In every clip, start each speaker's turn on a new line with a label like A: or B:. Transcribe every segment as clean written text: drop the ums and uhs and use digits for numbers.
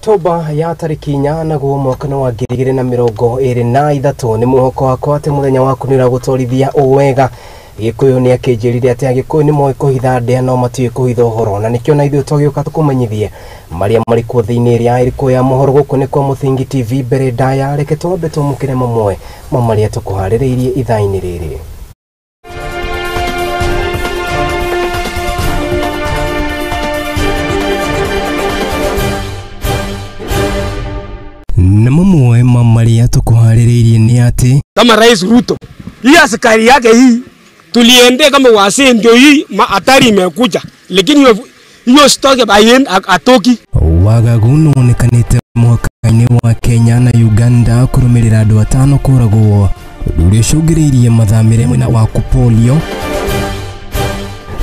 A: Oktoba ya tariki 8 naguo mwaka wa 2023 ni muhoko wakwa ati muthenya waku ni ragutwarithia uwega Gikuyu ni akinjirire ati Gikuyu ni moe kuhitha ndea no matiye kuhitha uhoro na nikio na ithuĩ tũgĩũka tũkũmenyithie maria marĩ kuo thĩinĩ ria ĩrĩkũ ya Mohoro gũkũ nĩ kwa Muthingi TV mbere ndaya reke twambe tũmũkĩre mamwe ma maria tũkũharĩrĩirie ithaa-inĩ rĩrĩ. Na mamwe ma maria tũkũharĩrĩirie ni ati
B: kama Rais Ruto hii askari yake hii tuliende kama wase ndio hii hatari imekuja lakini hiyo stoke bayen atoki
A: wagagu nonekanite mwaka-inĩ wa Kenya na Uganda kurumirira andũ 5 kũragwo ũndũ ũcũngĩrĩirie mathamĩre mwena wa polio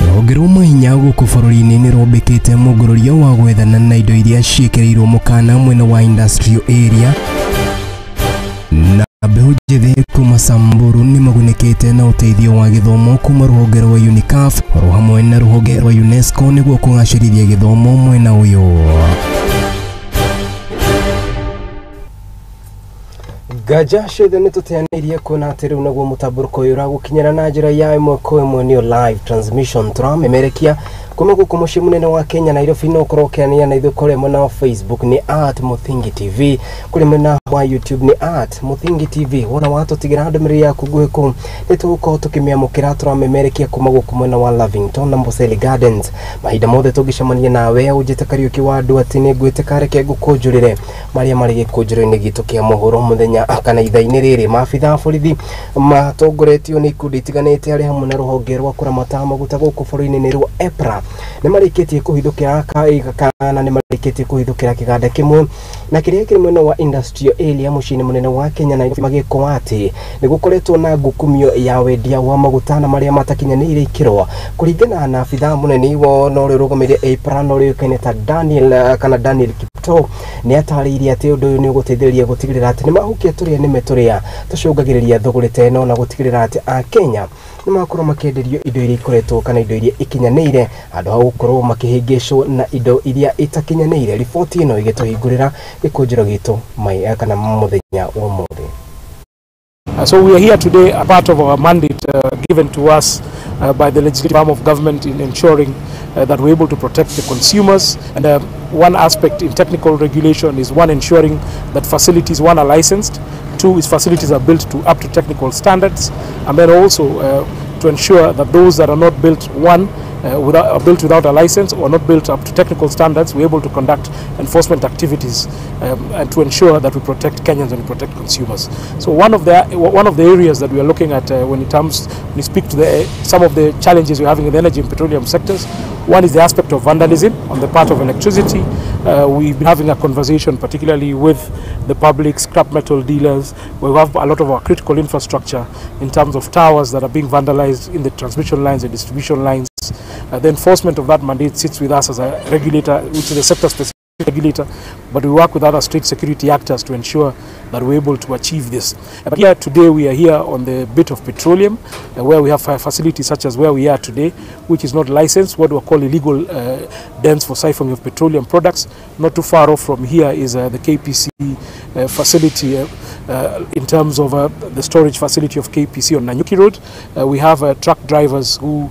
A: rũhonge hinya gũkũ bũrũri-inĩ nĩ rũmbĩkĩte mũngũrũrio wa gwethana na indo iria ciĩkĩrĩirwo mũkana mwena wa industrial area na mbeũ njĩthĩ kuma Samburu nĩ magunĩkĩte na ũteithio wa gĩthomo kuma rũhonge rwa UNICEF oro hamwe na rũhonge rwa UNESCO nĩguo kũgacĩrithia gĩthomo mwena ũyũ. Gaja shede nĩ tũteanĩirie kuona atĩ rĩu naguo mũtambũrũko ũyũ ũragũkinyĩra na njĩra ya ĩmwe kwa ĩmwe nĩyo live transmission tũramemerekia kuma gũkũ mũciĩ mũnene wa Kenya Nairobi no ũkorwo ũkĩanĩria na ithuĩ kũrĩ mwena wa Facebook ni @Muthingi TV kũrĩ mwena wa YouTube ni @Muthingi TV wona watũtigĩra ndũmĩrĩri yaku nguhĩ kũu nĩ tũgũkorwo tũkĩmĩamũkĩra tũramemerekia kuma gũkũ mwena wa Lavington na Mboseli Gardens mahinda mothe tũngĩcemania nawe ũnjĩte Kariuki wa Nduati nĩ ngwĩte kareke ngũkũnjũrĩre maria marĩ gĩkũnjũro-inĩ gitũ kĩa Mohoro mũthenya kana ithaa-inĩ rĩrĩ maabitha borithi matongoretio nĩ ikundi itiganĩte arĩa hamwe na rũhonge rwa kũramata maguta gũkũ bũrũri-inĩ nĩ rwa EPRA nĩ marĩkĩtie kũhithũkĩra kana nĩ marĩkĩtie kũhithũkĩra kĩganda kĩmwe na kĩrĩa kĩrĩ mwena wa industrial area mũciĩ-inĩ mũnene wa Kenya na magĩkwo atĩ nĩ gũkoretwo na ngukumio ya wendia wa maguta na marĩa matakinyanĩire ikĩro kũringana na abitha mũnene wa no rũrũgamĩrĩire EPRA no rĩũĩkaine ta Daniel Kipto nĩ atarĩirie atĩ ũndũ ũyũ nĩ ũgũteithĩrĩria gũtigĩrĩra atĩ nĩ mahukia tũrĩa nĩme tũrĩa tũcũngagĩrĩria thũgũrĩ ta ĩno na gũtigĩrĩra atĩ Akenya nĩ makorwo makĩenderio indo iria ikoretwo kana indo iria ikinyanĩire andũ ha gũkorwo makĩhĩngĩcwo na indo iria itakinyanĩire. Riboti ĩno igĩtũhingũrĩra gĩkũnjũro gitũ kana mũthenya wa ũmũthĩ.
C: So we are here today, a part of our mandate given to us by the legislative arm of government in ensuring that we're able to protect the consumers. And one aspect in technical regulation is one, ensuring that facilities, one, are licensed, two, is facilities are built to up to technical standards, and then also to ensure that those that are not built, one, are built without a license or not built up to technical standards, we're able to conduct enforcement activities and to ensure that we protect Kenyans and we protect consumers. So one of the areas that we are looking at when we speak to some of the challenges we're having in the energy and petroleum sectors, one is the aspect of vandalism on the part of electricity. We've been having a conversation particularly with the public, scrap metal dealers, where we have a lot of our critical infrastructure in terms of towers that are being vandalized in the transmission lines and distribution lines. The enforcement of that mandate sits with us as a regulator, which is a sector-specific regulator, but we work with other state security actors to ensure that we're able to achieve this. But here today we are here on the bit of petroleum, where we have facilities such as where we are today, which is not licensed, what we call illegal dens for siphoning of petroleum products. Not too far off from here is the KPC facility in terms of the storage facility of KPC on Nanyuki Road. We have truck drivers who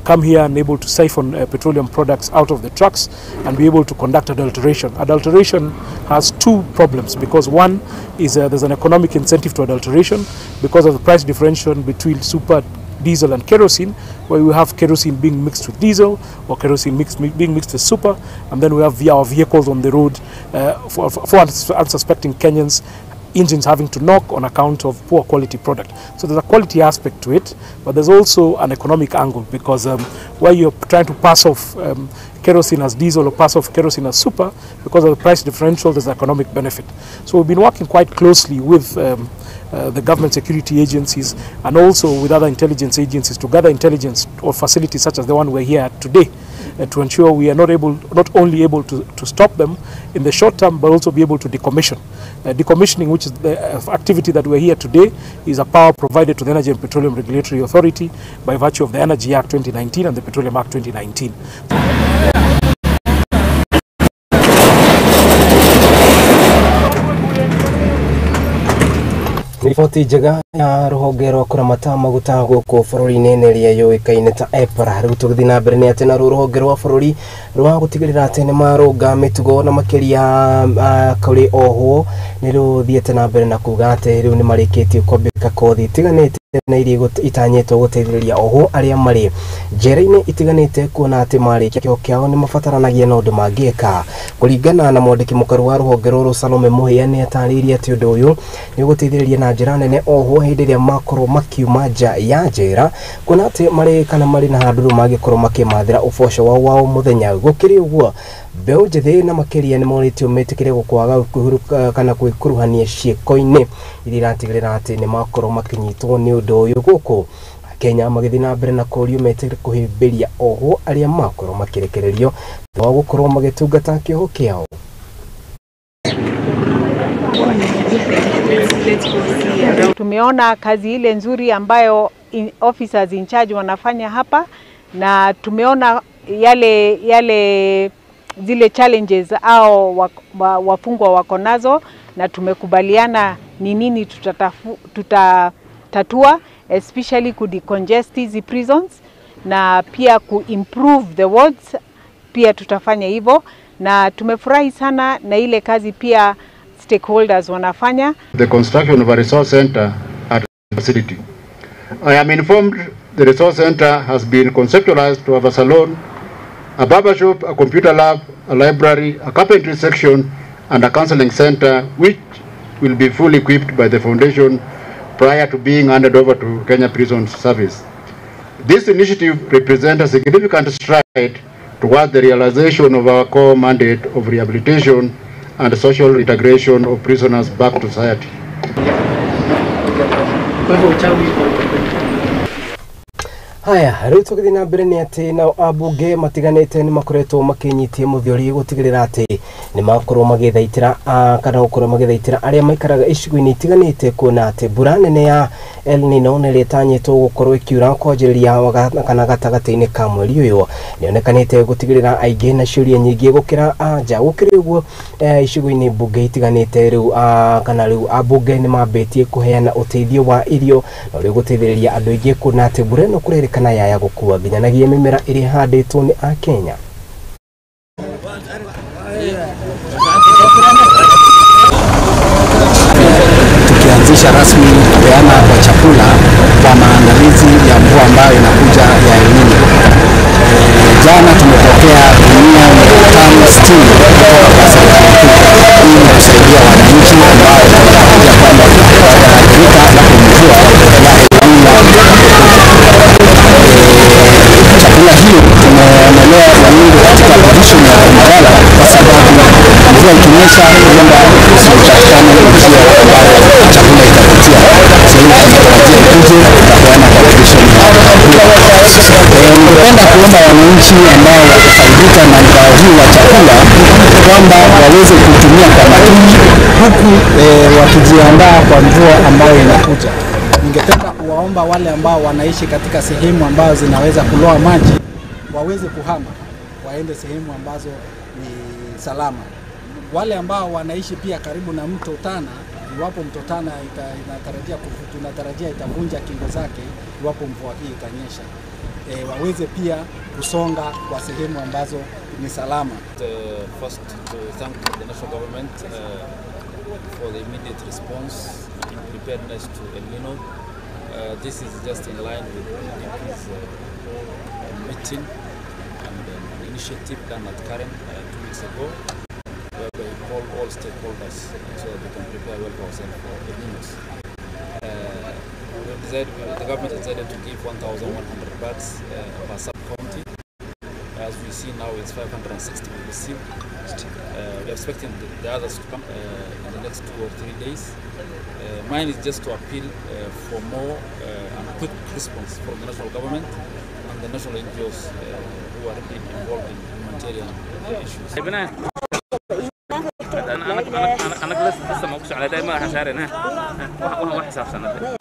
C: come here and able to siphon petroleum products out of the trucks and be able to conduct adulteration. Adulteration has two problems, because one is there's an economic incentive to adulteration because of the price differential between super diesel and kerosene, where we have kerosene being mixed with diesel or kerosene being mixed with super, and then we have our vehicles on the road for unsuspecting Kenyans, engines having to knock on account of poor quality product. So there's a quality aspect to it, but there's also an economic angle, because where you're trying to pass off kerosene as diesel or pass off kerosene as super, because of the price differential, there's economic benefit. So we've been working quite closely with the government security agencies and also with other intelligence agencies to gather intelligence or facilities such as the one we're here at today, to ensure we are not only able to stop them in the short term, but also be able to decommission. Decommissioning, which is the activity that we're here today, is a power provided to the Energy and Petroleum Regulatory Authority by virtue of the Energy Act 2019 and the Petroleum Act 2019.
A: Riboti njega ya ruhonge rwa kuramata maguta guku bururi-ini niria yuikaine ta EPRA riu tugithi na mbere ni ati na ruhonge rwa bururi rwa gutigirira ati ni marunga mitugo na makiria kuri oho ni ruthiete na mbere na kuga ati riu ni marikitie kwambika kothi itiganite na iria itanyetwo guteithiriria oho aria mari njera-ini itiganite kuona ati marikia kio kiao ni mabataranagia na undu mangieka kuringana na mwandiki mukaru wa ruhonge ruru Salome Muhia ni atariria ati undu uyu ni guteithiriria na njira nene oho hindi ria makorwo makiuma nja ya njera kuona ati mari kana mari na handuru magikorwo makimathira uboco wao muthenya gukiri uguo mbeu njithi na makiria ni moritio metikire gukwaga kana gwikuruhania cieko-ini iria iratigirira ati ni makorwo makinyitwo ni undu uyu guku Kenya magithi na mbere na kurio metikire kuhimbiria oho aria makorwo makirekererio wa gukorwo magitungata kioho kiao.
D: Tumeona kazi ile nzuri ambayo officers in charge wanafanya hapa na tumeona yale zile challenges au wafungwa wako nazo na tumekubaliana ni nini tutatatua especially ku decongest these prisons na pia ku improve the wards pia tutafanya hivyo na tumefurahi sana na ile kazi pia stakeholders wanafanya.
E: The construction of a resource center at the facility. I am informed the resource center has been conceptualized to have a salon, a barber shop, a computer lab, a library, a carpentry section, and a counseling center, which will be fully equipped by the foundation prior to being handed over to Kenya Prison Service. This initiative represents a significant stride towards the realization of our core mandate of rehabilitation and social integration of prisoners back to society.
A: Haya, riu tugithi na mbere ni ati na abunge matiganite ni makoretwo makinyitie muthori gutigirira ati ni makorwo magithaitira kana gukorwo magithaitira aria maikaraga icigo-ini itiganite kuona ati mbura nene ya El Nino ni ritanyitwo gukorwo ikiura kwanjiriria kana gatagati-ini ka mweri uyu nionekanite gutigirira aingi na ciuria nyingi gukira anja gukiri uguo icigo-ini bunge itiganite riu kana riu abunge ni mambitie kuheana uteithio wa irio na riu guteithiriria andu aingi kuona ati mbura no kana yaya gukua nginyanagia mimera iri handitwo ni a Kenya.
F: Tukianzisha rasmi kupeana kwa chakula kwa maandalizi ya mvua ambayo inakuja ya El Nino. Jana tumepokea gunia 560 kutoka kwa serikali kuu ili kusaidia wananchi ambao wanakuja kwamba wataathirika na mvua ya El Nino. Chakula hiyo tumeonelea umuhimu katika condition ya Mbagala kwa sababu mvua ikinyesha huenda usipatikane njia ambayo chakula itapitia. Sasa tunatarajia ikuje tutapeana kwa condition ya ningependa kuomba wananchi ambao watafaidika na mgao huu wa chakula kwamba waweze kutumia kwa makini huku wakijiandaa kwa mvua ambayo inakuja. Ningependa kuwaomba wale ambao wanaishi katika sehemu ambazo zinaweza kuloa maji waweze kuhama waende sehemu ambazo ni salama. Wale ambao wanaishi pia karibu na mto Tana, iwapo mto Tana tunatarajia itavunja kingo zake iwapo mvua hii itanyesha, waweze pia kusonga kwa sehemu ambazo ni salama.
G: First to thank the national government for the immediate response in preparedness to El Nino. This is just in line with this meeting and an initiative done at Karen 2 weeks ago, whereby we call all stakeholders so that we can prepare well for ourselves for El Ninos. The government decided to give 1,100 bags per sub-county. As we see now, it's 560 we received. We're expecting the others to come in the next 2 or 3 days. Mine is just to appeal for more and quick response from the national government and the national NGOs who are really involved in humanitarian issues. أنا لسه ما أقصد على دائما حشارنا وهو حساب سنة.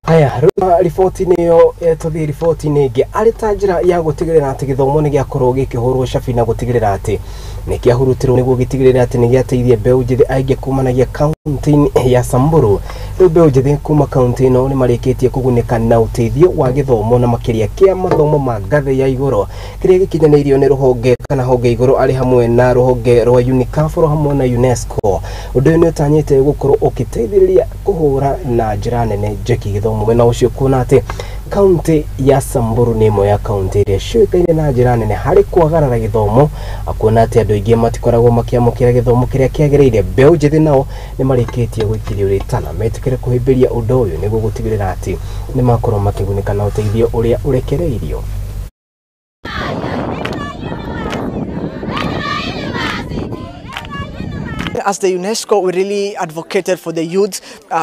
A: Aya riboti niyo tuthi riboti ningi ari ta njira ya gutigirira ati githomo ni giakorwo gikihurwo shafi na gutigirira ati ni kiahurutirwo niguo gitigirira ati ni giateithia mbeu njithi aingi kumanagia kaunti ya Samburu. Mbeu njithi kuma kaunti no ni marikitie kugunika na uteithio wa githomo na makiria kia mathomo ma ngathi ya iguru kiria gikinyanirio ni ruhonge kana honge iguru ari hamwe na ruhonge rwa UNICEF hamwe na UNESCO. Undu ni utanyite gukorwo ukiteithiriria kuhura na njira nene jeki githomo mwena ucio kuna ati kaunti ya Samburu ni imwe ya kaunti iria ciukaine na njira nene hari kwagarara githomo, akuona ati andu aingi matikoragwo makiamukira githomo kiria kiagiriire. Mbeu njithi nao ni marikitie gwikirio ritana metikire kuhimbiria undu uyu niguo gutigirira ati ni makorwo makigunika na uteithio uria urekereirio.
H: As the UNESCO, we really advocated for the youth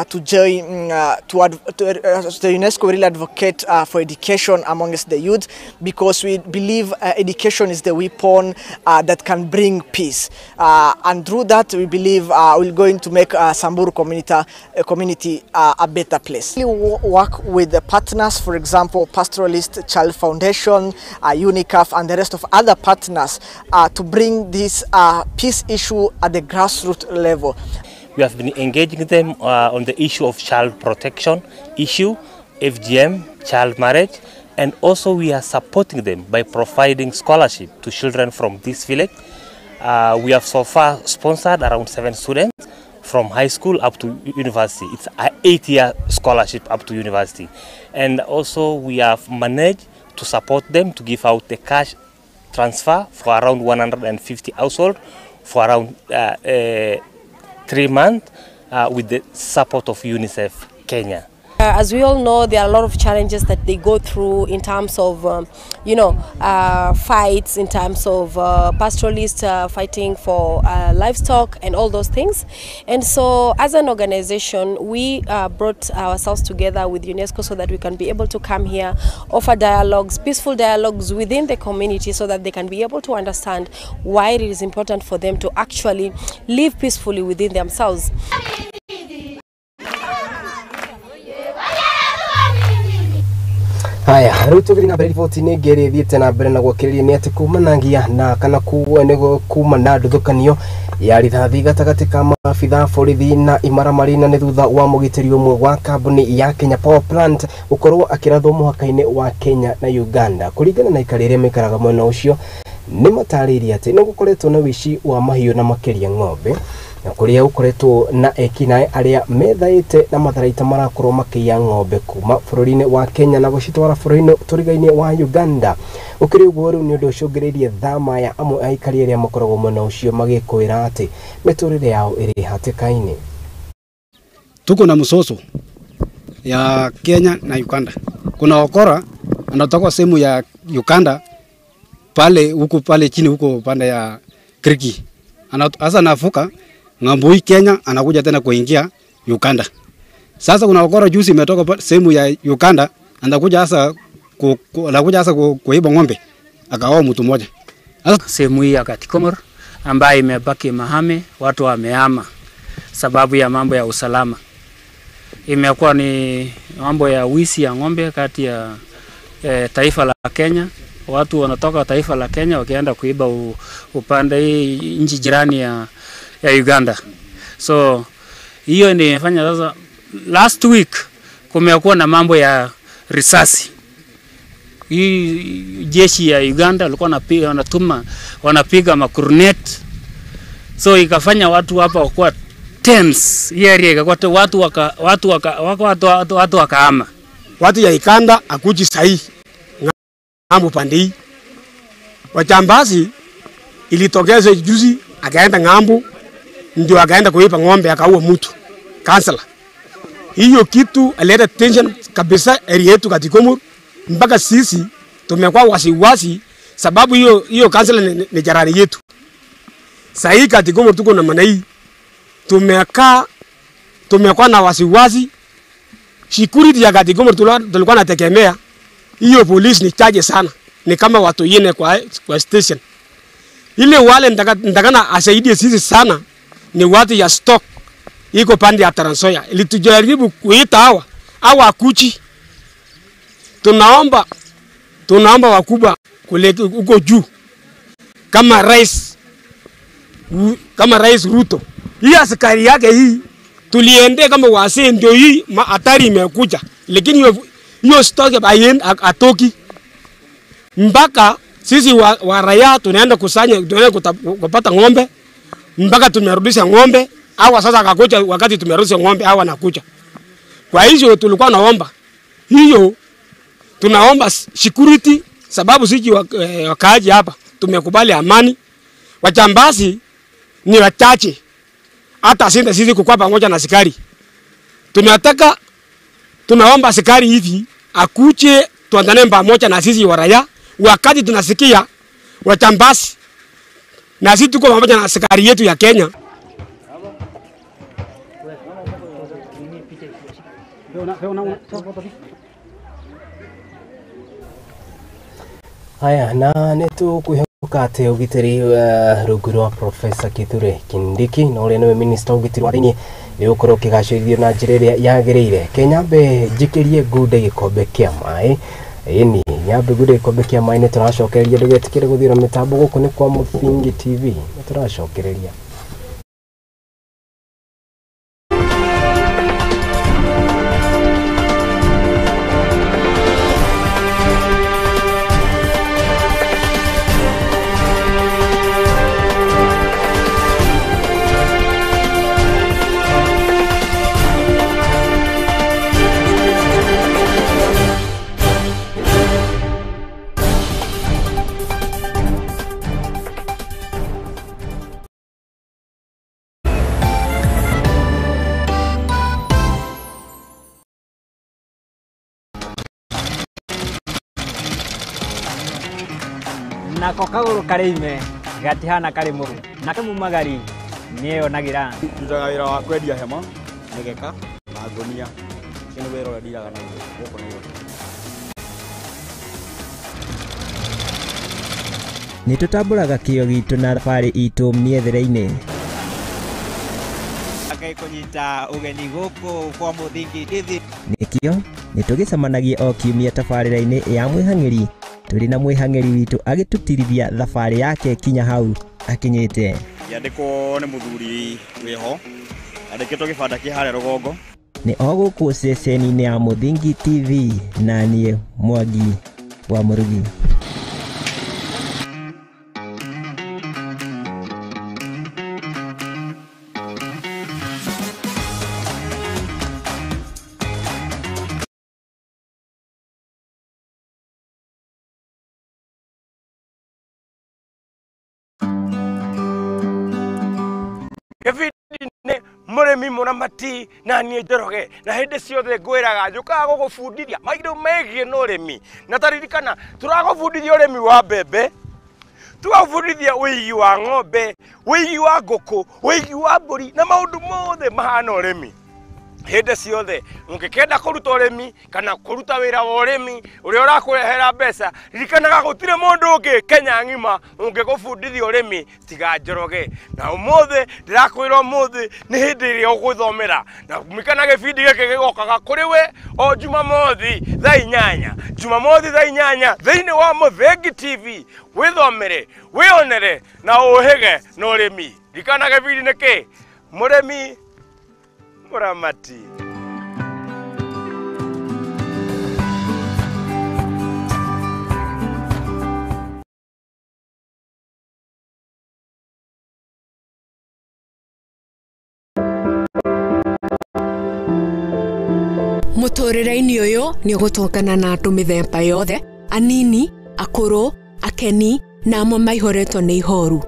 H: to join, the UNESCO really advocate for education amongst the youth, because we believe education is the weapon that can bring peace. And through that, we believe we're going to make Samburu community a better place. We work with the partners, for example, Pastoralist Child Foundation, UNICEF, and the rest of other partners to bring this peace issue at the grassroots level.
I: We have been engaging them on the issue of child protection issue, FGM, child marriage, and also we are supporting them by providing scholarship to children from this village. We have so far sponsored around 7 students from high school up to university. It's an 8-year scholarship up to university. And also we have managed to support them to give out the cash transfer for around 150 households for around 3 months with the support of UNICEF Kenya.
J: As we all know, there are a lot of challenges that they go through in terms of, fights, in terms of pastoralists fighting for livestock and all those things. And so as an organization, we brought ourselves together with UNESCO so that we can be able to come here, offer dialogues, peaceful dialogues within the community so that they can be able to understand why it is important for them to actually live peacefully within themselves.
A: Haya, rutugiri na riboti ni ngeri thiete na mbere na gwakiriria ni ati kumanagia na kana kuwe nego kuma na nduthukanio ya rithathi gatagati ka maabitha borithi na imaramari na ni thutha wa mugitiri umwe wa kambuni ya Kenya Power Plant ukorwo akirathwo muhaka-ini wa Kenya na Uganda. Kuringana na ikarire mikaraga mwena ucio ni matariria ati ni gukoretwo na wici wa mahiu na makiria ng'ombe na kuria ukoretwo na ekinae aria methaite na matharaita marakorwo makiya ng'ombe kuma bururi-ini wa Kenya na gucitwara bururi-ini turigaine wa Uganda. Ukiri uguo riu ni undu ucungiririe thama ya amwe aikari aria makoragwo mwena ucio magikwira ati miturire yao iri hatikaini.
B: Tuko na msoso ya Kenya na Uganda. Kuna wakora anatoka sehemu ya Uganda pale huko pale chini huko pande ya Kriki. Asa nafuka ngambo hii Kenya anakuja tena kuingia Uganda. Sasa kuna wakora juzi imetoka sehemu ya Uganda anakuja hasa kuiba ng'ombe akaoa mtu mmoja.
K: Sehemu hii ya Katikomor ambayo imebaki mahame, watu wamehama sababu ya mambo ya usalama. Imekuwa ni mambo ya wizi ya ng'ombe kati ya taifa la Kenya. Watu wanatoka taifa la Kenya wakienda kuiba upande hii nchi jirani ya Uganda. So hiyo ndio imefanya sasa last week kumekuwa na mambo ya risasi. Hii jeshi ya Uganda walikuwa wanapiga makurnet. So ikafanya watu hapa wakuwa tense. Hii area ikakuwa watu wakahama.
B: Watu ya Uganda akuji sahi ngambo pande hii. Wajambazi ilitokeza juzi akaenda ngambo ndio akaenda kuiba ng'ombe akaua mtu kansala. Hiyo kitu aleta tension kabisa area yetu Katikomor, mpaka sisi tumekuwa wasiwasi sababu hiyo kansala ni jirani yetu. Sasa Katikomor tuko na maana hii tumekuwa na wasiwasi. Security ya Katikomor tulikuwa nategemea hiyo polisi ni chache sana, ni kama watu yene kwa station. Ile wale ndakana asaidie sisi sana ni watu ya stock iko pande ya Trans Nzoia. Ili tujaribu kuita au akuchi. Tunaomba wakubwa kuleta huko juu kama rais Ruto. Hii askari yake hii tuliende kama wase ndio hii hatari imekuja. Lakini hiyo stock bayen atoki. Mpaka sisi wa raia tunaenda kusanya, tunaenda kupata ng'ombe. Mpaka tumerudisha ng'ombe. Hawa sasa akakuja wakati tumerudisha ng'ombe hawa nakuja. Kwa hiyo tulikuwa naomba hiyo, tunaomba security sababu sisi wakaaji hapa tumekubali amani. Wajambazi ni wachache. Hata sisi kukua pamoja na askari. Tunaomba askari hivi akuje tuandane pamoja na sisi wa raia wakati tunasikia wajambazi, na sisi tuko pamoja na askari yetu ya Kenya.
A: Haya, na netu kuhemuka ate ugiteri ruguru wa Professor Kithure Kindiki na ule niwe minister ugiteri wa thini ni ukoro kigacirithio na njira yagereire. Kenya be jikirie gude gikombe kia mai ini nyambe gude gikombe kia mai ne turacokereria ndugetikire guthira mitambo guku ni kwa Muthingi TV ne turacokereria.
L: Nako kaguru karime gatihana kari muru nake mumagari niyo nagira
M: tutaga wira wa kwendia hema nigeka na ngonia kino wira wa diraga na goko niyo
N: ni tutamburaga kio gitu na thabari itu miethere-ini
L: akai kunyita ugeni goko kwa Muthingi TV
N: nikio ni tugicemanagia o kiumia tabarira-ini ya mwihang'iri turi na mwihang'iri witu agitutirithia thabari yake kinya hau akinyite
M: yandiko ni muthuri wiho andikitwo gibanda ki hare rugongo
N: ni oguku ceceni-ini ya Muthingi TV na nie Mwangi wa Murugi.
O: Kevin muremi muramati na nie njoroge na hindi ciothe ngwiraga njukaga gugubundithia mairo megie no remi na taririkana turagubundithia uremi wa mbembe tugabundithia wigi wa ng'ombe wigi wa nguku wigi wa mburi na maundu mothe mahana uremi hindi ciothe ungikenda kuruta uremi kana kuruta wira wa uremi uria urakurehera mbeca ririkanaga gutire mundu ungi Kenya ng'ima ungigubundithia uremi tiga njoroge na umuthi ndirakwira umuthi ni hindi iria uguthomera na mikana gibindi giki gigokaga kuri we o Jumamothi thaa 8 thiini wa Muthingi TV withomere wionere na uhige na uremi ririkana gibindi niki muremi muramati
P: muturire-ini uyu ni gutongana na andu mithemba yothe anini akuru akeni na amwe maihoretwo ni ihoru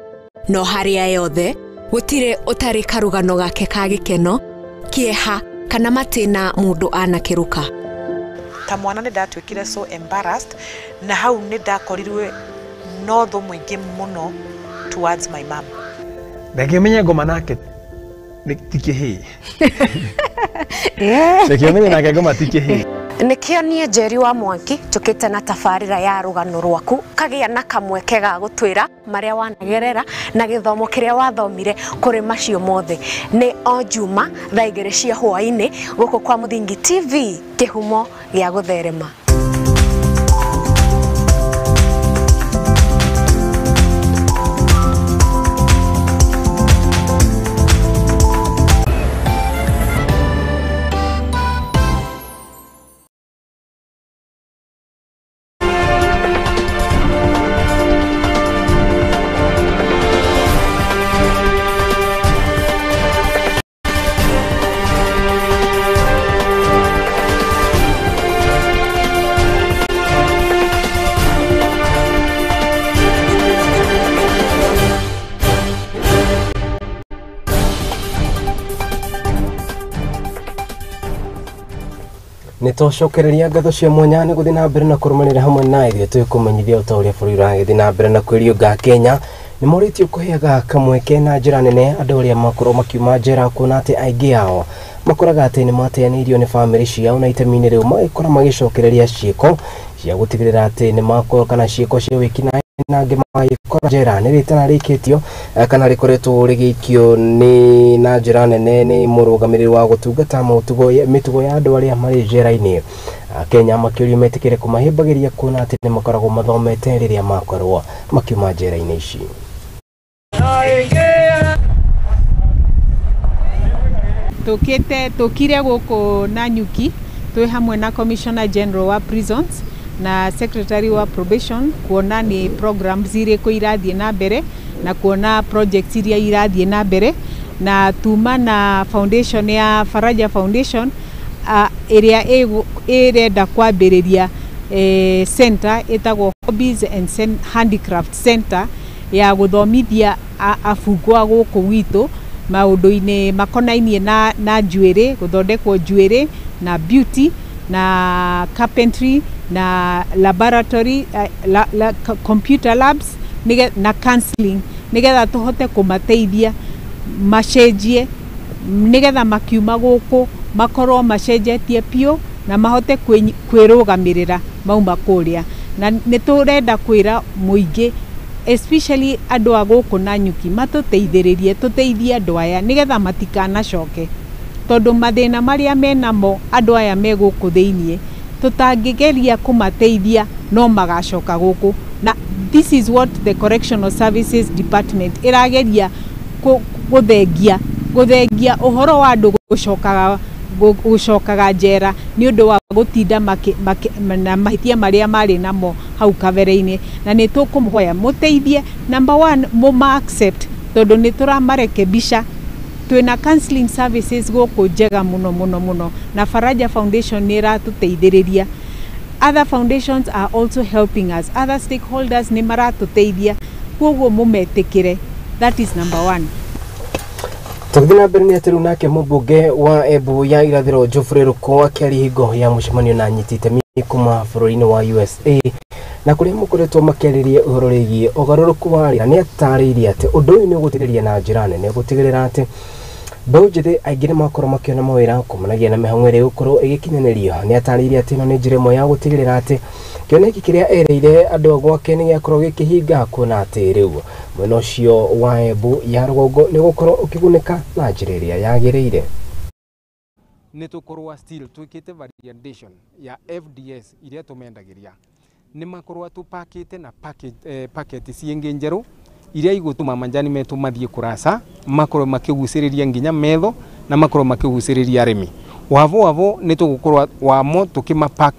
P: no haria yothe gutire utari karugano gake ka gikeno kieha kana matina mundu anakiruka
Q: ta mwana ni ndatwikire so embarrassed na hau ni ndakorirwe no tho mwingi muno towards my mom
R: ndakimenya ngoma nake tikihi ndakimenya nake ngoma tikihi
P: Nikio nie Njeri wa Mwangi tukite na tabarira ya rugano rwaku kagia na kamweke ga gutwira maria wanagerera na githomo kiria wathomire kuri macio mothe ni o Juma thaa 2 cia hwaini guku kwa Muthingi TV kihumo gia gutherema.
A: Nitoshokereria ngatho cia mwanya ni guthi na mbere na kurumanira hamwe na ithuĩ twikumenyithia utoria bũrũri ũragithi na mbere na kwĩriũnga Kenya ni moritio kuheaga kamweke na njĩra nene andũ arĩa makorwo makiuma njera kuona atĩ aingĩ ao makoraga atĩ nĩ mateanĩirio nĩ bamĩrĩ ciao na itemi-inĩ rĩu magĩkora magĩcokereria ciĩko cia gũtigĩrĩra atĩ nĩ makorwo kana ciĩko cia wĩkinaĩ na angĩ magĩkora njera nĩ rĩtana rĩkĩtio kana rĩkoretwo rĩgĩikio nĩ na njĩra nene nĩ mũrũgamĩrĩri wa gũtungata mĩtugo ya andũ arĩa marĩ njera-inĩ. Kenya makĩũrio metĩkĩre kũmahĩmbagĩria kuona atĩ nĩ makoragwo mathomete rĩrĩa makorwo makiuma njera-inĩ ici.
D: Tukire guku Nanyuki twi hamwe na Commissioner General wa Prisons na Secretary wa Probation kuona ni programs irĩkũ irathiĩ na mbere na kuona projects iria irathiĩ na mbere na tuma na foundation ya Faraja Foundation area ĩrenda kwambĩrĩria center ĩtagwo Hobbies and Handicraft Center ya gũthomithia afungwa gũkũ gwitũ maũndũ-inĩ makonainie na njuĩrĩ, gũthondekwo njuĩrĩ na beauty na carpentry na laboratory computer labs na counseling nigetha tuhote kumateithia macenjie nigetha makiuma gũkũ makorwo macenjetie pio na mahote kwĩrũgamĩrĩra mauma kũrĩa na nĩtũrenda kwĩra mũingĩ especially andũ a gũkũ Nanyuki matuteithĩrĩrie tuteithie andũ aya nigetha matikanacoke tondu mathĩna marĩa menamo andũ aya me gũkũ thĩinĩ tutangĩgeria kũmateithia no magacoka gũkũ na this is what the Correctional Services Department irageria gũthengia ũhoro wa andũ gũcokaga njera nĩ ũndũ wa gũtinda na mahĩtia marĩa marĩ namo hau kabere-inĩ na nĩ tũkũmũhoya mũteithie number 1 mũma accept tondu nĩ tũramarekebisha twina counseling services gũkũ njega mũno na Faraja Foundation nĩ ĩratuteithĩrĩria. Other foundations are also helping us, other stakeholders nĩ maratuteithia koguo mũmetĩkĩre. That is number 1.
A: Tũgĩthina mbere nĩ atĩ rĩu nake mũmbunge wa Embu ya irathĩro Geoffrey Ruko akĩaria hingo ya mũcemanio na anyiti itemi kuma bũrũri-inĩ wa USA na kũrĩa mũkoretwo makĩarĩria ũhoro wĩgiĩ ũgarũrũku wa rĩera nĩ atarĩirie atĩ ũndũ ũyũ nĩ ũgũteithĩrĩria na njĩra nene gũtigĩrĩra atĩ mbeũ njĩthĩ aingĩ nĩ makorwo makĩona mawĩra kumanagia na mĩhang'o ĩrĩa ĩgũkorwo ĩgĩkinyanĩrio. Nĩ atarĩirie atĩ ĩno nĩ njĩra ĩmwe ya gũtigĩrĩra atĩ kĩoneki kĩrĩa ereire andũ a gwake nĩ gĩakorwo gĩkĩhinga kuona atĩ rĩu mwena ũcio wa Embu ya rũgongo nĩ gũkorwo ũkĩgunĩka na njĩra ĩrĩa yagĩrĩire.
R: Nĩ tũkorwo still twĩkĩte validation ya FDS iria tũmendagĩria nĩ makorwo tũpakĩte na packet ciĩngĩ njerũ iria igũtũma manjani metu mathiĩ kũraca makorwo makĩgucĩrĩria nginya metho na makorwo makĩgucĩrĩria arĩmi. Wavo nĩ tũgũkorwo wamo tũkĩmapack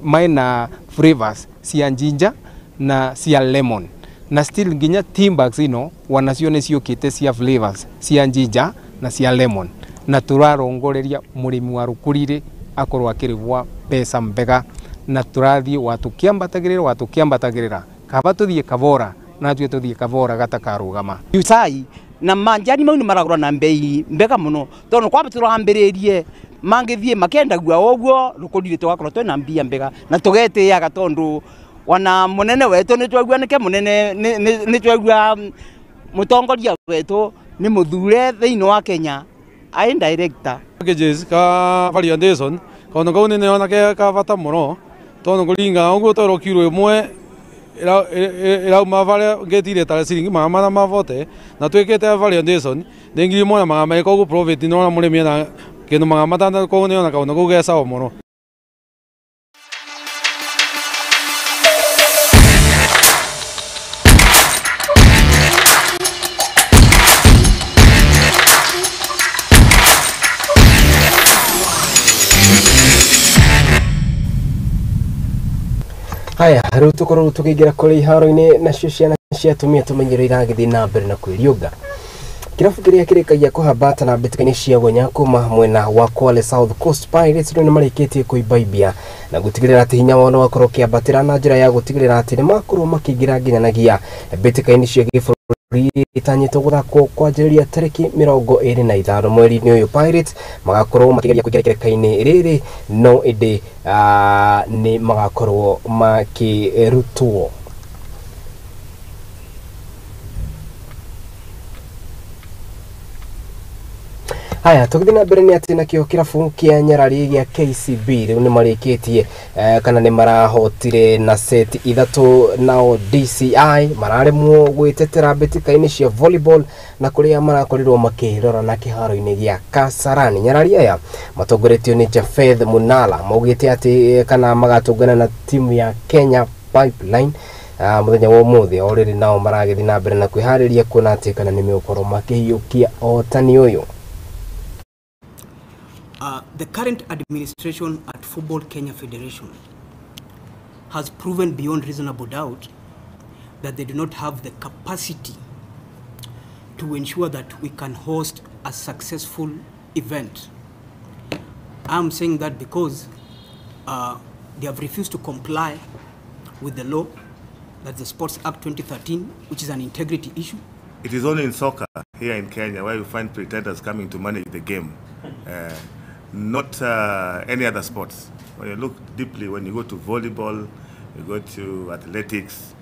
R: maina flavors cia ginger na cia lemon na still nginya timbags ino wanacio nĩ ciũkĩte cia flavors cia ginger na cia lemon na tũrarongoreria mũrĩmi wa Rũkũrĩrĩ akorwo akĩrĩhwo mbeca mbega na tũrathiĩ watũkĩambatagĩrĩra kaba tũthiĩ Kavora na tuĩ tũthiĩ Kavora gatakarũgama.
S: Yusai na manjani mau nĩ maragũra na mbei mbega mũno tondũ kwamba tũrambĩrĩrie mangĩthiĩ makendagua ũguo Rũkũrĩrĩ tũgakorwo twĩna mbia mbega na tũgetĩaga tondũ wana mũnene wetũ nĩ twagua nĩke mũnene nĩ twagua mũtongoria wetũ nĩ mũthure thĩinĩ wa Kenya ai director
T: packages ka variation kono ko ne ona ka bata muno tono kuringa uguo toro kiro imwe ira mavale getire tala siringi mama mavote na twekete variation dengi mona mama ko profit no mure miena keno mama tanda ko ne ona kono ko gesa muno.
A: Haya, riu tukorwo tukigira kuri iharo-ini nacio ciana cia atumia tumenyero iragithi na mbere na kwiriunga. Kirabu kiria kirikagia kuhambata na mbitikaini cia gonya kuma mwena wa Kwale South Coast Pirates ni marikitie kuibaibia na gutigirira ati hinya wao wakorwo kiambatira na njira ya gutigirira ati ni makorwo makigira nginyanagia mbitikaini cia giburi itanyitwo guthakwo kwanjiriria tariki 25 mweri-ini uyu. Pirates magakorwo makigeria kugira kirikaini riri no indi ni magakorwo makirutwo. Haya, tukithina mbere ni ati nakio kirabu kia Nyarari gia KCB riu ni marikitie kana ni marahotire na set ithatu nao DCI mararemwo gwitetera mbitikaini cia volleyball na kuria marakorirwo makirora na kiharo-ini gia Kasarani. Nyarari aya matongoretio ni Jafeth Munala maugite ati kana magatungana na timu ya Kenya Pipeline muthenya wa umuthi already nao maragithi na mbere na kwihariria kuona ati kana ni mekorwo makihiyukia otani uyu.
U: The current administration at Football Kenya Federation has proven beyond reasonable doubt that they do not have the capacity to ensure that we can host a successful event. I'm saying that because they have refused to comply with the law, that's the Sports Act 2013, which is an integrity issue.
V: It is only in soccer here in Kenya where you find pretenders coming to manage the game. Not any other sports. When you look deeply, when you go to volleyball, you go to athletics,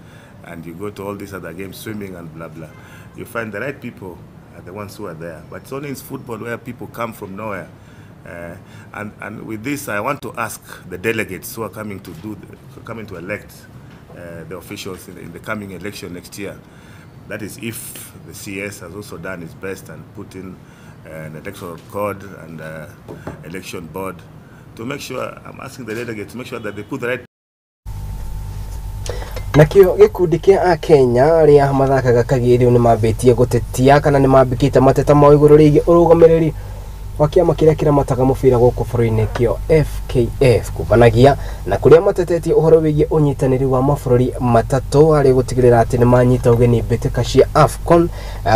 V: and you go to all these other games, swimming and blah blah, you find the right people are the ones who are there. But it's only in football where people come from nowhere. And with this, I want to ask the delegates who are coming to elect the officials in the coming election next year. That is, if the CS has also done its best and put in an electoral code and election board to make sure, I'm asking the delegates to make sure that they put the right.
A: Nakio gikundi kia Kenya ria mathakaga kagiri ni mabetie gutetia kana ni mambikite mateta ma iguru rigi urugamiriri wa kiama kiria kiramataga mubira guku bũrũri-inĩ kio FKF kubanagia na kuria matetetie uhoro wigie unyitaniri wa mabũrũri matatu ari gutigirira ati ni manyita ugeni mbitika cia AFCON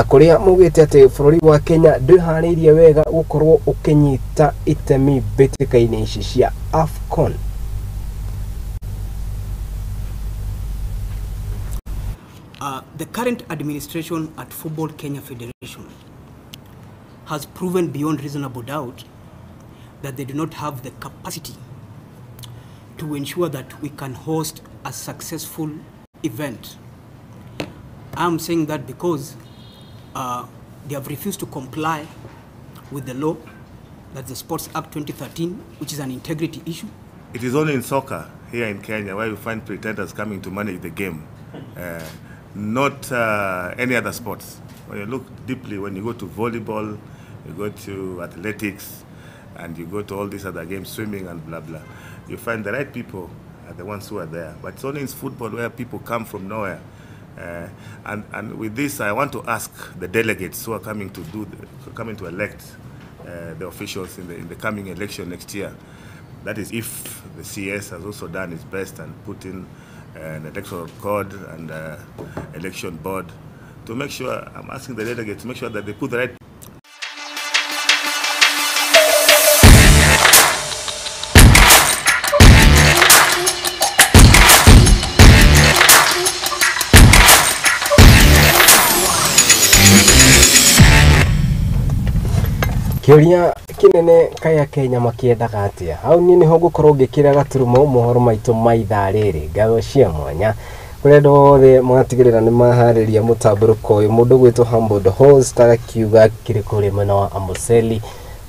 A: kuria mugite ati bũrũri wa Kenya ndwihariirie wega gukorwo ukinyita itemi mbitika-ini ici cia AFCON.
U: The current administration at Football Kenya Federation has proven beyond reasonable doubt that they do not have the capacity to ensure that we can host a successful event. I'm saying that because they have refused to comply with the law, that's the Sports Act 2013, which is an integrity issue.
V: It is only in soccer here in Kenya where you find pretenders coming to manage the game. Not any other sports. When you look deeply, when you go to volleyball, you go to athletics, and you go to all these other games, swimming and blah blah, you find the right people are the ones who are there. But it's only in football where people come from nowhere. And with this, I want to ask the delegates who are coming to elect the officials in the coming election next year. That is, if the CS has also done its best and put in an electoral code and election board to make sure, I'm asking the delegates to make sure that they put the right.
A: Kiuria kinene kaya Kenya makiendaga atia hau ni niho gukorwo ngikira gaturumo mohoro maitu maitha riri ngago cia mwanya kurendo the magatigirira ni mahariria mutamburuko uyu mundu gwitwo Humbled Host arakiuga kiri kuri mwena wa Amboseli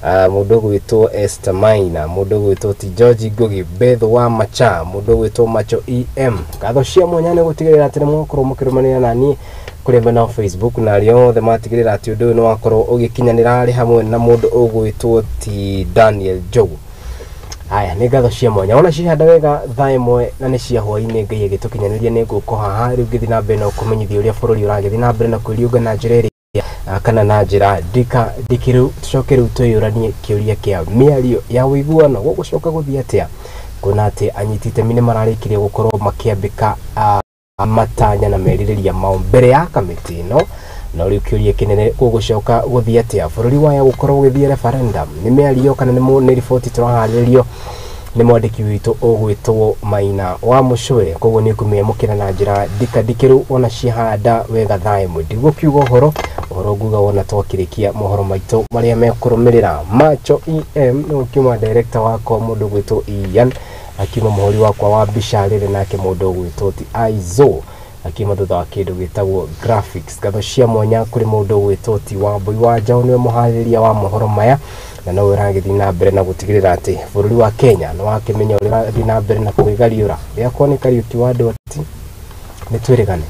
A: mundu gwitwo Esther Maina, mundu gwitwo ti George Ngugi, Beth wa Macha, mundu gwitwo Macho EM. Ngatho cia mwanya ni gutigirira ati nimwakorwo mukirumania nani kuri mbena Facebook na rĩothe matigirira ati undu no wakorwo ugikinyanira ari hamwe na mundu ugwitwo ti Daniel Jogu. Aya ni ngatho cia mwanya ona cihanda wega thaa imwe na ni cia hwaini ngai agitukinyaniria ni nguko haha riu ngithi na mbere na kumenyithia uria bururi uragithi na mbere na kwiriunga na njira kana na njira dikiru tucoke riu tuyuranie kiuria kia miario ya wiguano gugucoka guthii atia kuna ati anyitite mine mararikirie gukorwo makiambika matanya na meririria mao mbere ya kamiti ino na riu kiuria kinene gugucoka guthii atia bururi waya gukorwo githii referendum ni miario kana ni report turaharirio ni mwandiki witu ugwitwo Maina wa Mucwe koguo ni kumiyamukira na njira dikiru ona cihanda wega thaa imwe ndigwo kiugo horo nguga wona twakirikia mohoro maitu maria mekurumirira Macho EM no kiuma director wako mundu gwitwo Ian akima muhori wakwa wa mbica riri nake mundu gwitwo ti Aizo akima thutha wa kindu gitagwo graphics ngatho cia mwanya kuri mundu gwitwo ti Wambui wa Njau niwe muhaririria wa mohoro maya na no uragithi na mbere na gutigirira ati bururi wa Kenya no wakimenya uragithi na mbere na kwigariura yakwa ni Kariuki wa Nduati ni twirigane.